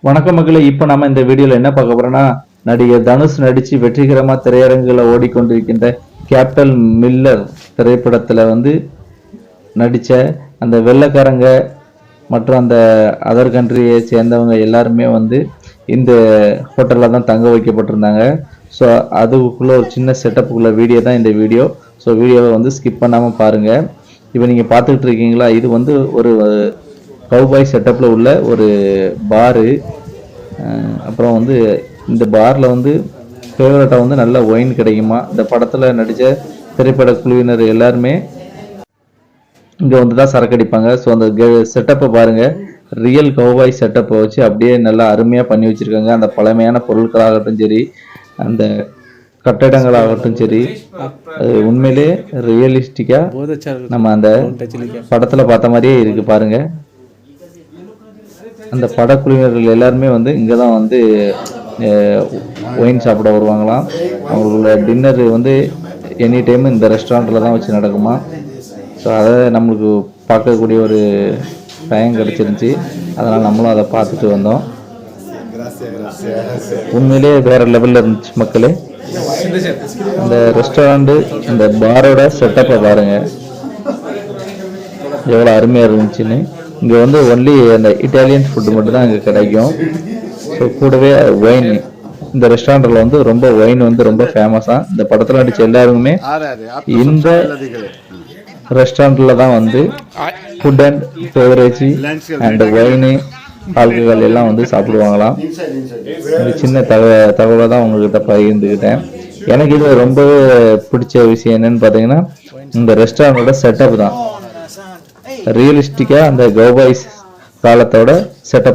வணக்கம் மக்களே. இப்போ நம்ம இந்த வீடியோல என்ன பார்க்க போறோம்னா, நடிகர் தனுஷ் நடிச்சு வெற்றிகரமா திரையரங்குல ஓடிக்கொண்டிருக்கின்ற கேப்டன் மில்லர் திரைப்படத்துல நடிச்ச அந்த வெள்ளைக்காரங்க மற்றும் அந்த அதர் கண்ட்ரியை சேர்ந்தவங்க எல்லாருமே இந்த ஹோட்டல்ல தான் தங்க வைக்கப்பட்டிருந்தாங்க. ஸோ அதுக்குள்ள ஒரு சின்ன செட்டப்புக்குள்ள வீடியோ தான் இந்த வீடியோ. ஸோ வீடியோவை ஸ்கிப் பண்ணாம பாருங்க. இப்போ நீங்க பார்த்துக்கிட்டு இருக்கீங்களா, இது ஒரு கவுபாய் செட்டப்ல உள்ள ஒரு பாரு. அப்புறம் இந்த பார்ல ஃபேவரட்டா நல்ல ஒயின் கிடைக்குமா. இந்த படத்துல நடிச்ச திரைப்பட குழுவினர் எல்லாருமே இங்க தான் சரக்கு அடிப்பாங்க. ஸோ அந்த செட்டப்பை பாருங்க. ரியல் கவுபாய் செட்டப்பை வச்சு அப்படியே நல்லா அருமையா பண்ணி வச்சிருக்காங்க. அந்த பழமையான பொருட்களாகட்டும் சரி, அந்த கட்டடங்களாகட்டும் சரி, அது உண்மையிலே ரியலிஸ்டிக்கா நம்ம அந்த படத்துல பார்த்த மாதிரியே இருக்கு பாருங்க. அந்த படக்குழுவினர்கள் எல்லாருமே இங்கதான் ஒயின் சாப்பிட வருவாங்களாம். அவங்களோட டின்னர் எனி டைம் இந்த ரெஸ்டாரண்ட்டில் தான் வச்சு நடக்குமா. ஸோ அதை நம்மளுக்கு பார்க்கக்கூடிய ஒரு டைம் கிடச்சிருந்துச்சி. அதனால் நம்மளும் அதை பார்த்துட்டு வந்தோம். உண்மையிலே வேறு லெவலில் இருந்துச்சு மக்களே. அந்த ரெஸ்டாரண்ட்டு இந்த பாரோட செட்டப்பை பாருங்கள் எவ்வளோ அருமையாக இருந்துச்சுன்னு. இங்கே ஒன்லி அந்த இட்டாலியன் ஃபுட்டு மட்டும் தான் இங்கே கிடைக்கும். ஸோ கூடவே ஒயின், இந்த ரெஸ்டாரண்ட்டில் ரொம்ப ஒயின் ரொம்ப ஃபேமஸாக. இந்த படத்தில் நடிச்ச எல்லாருமே இந்த ரெஸ்டாரண்ட்டில் தான் food and beverage and wine alcohol எல்லாம் சாப்பிடுவாங்களாம். இந்த சின்ன தகவலை தான் உங்ககிட்ட பகிர்ந்துக்கிட்டேன். எனக்கு இது ரொம்பவே பிடிச்ச விஷயம் என்னன்னு பார்த்தீங்கன்னா, இந்த ரெஸ்டாரண்டோட செட்டப் தான் ரியலிஸ்டிக்கா அந்த கவுபாய்ஸ் காலத்தோட செட்டப்.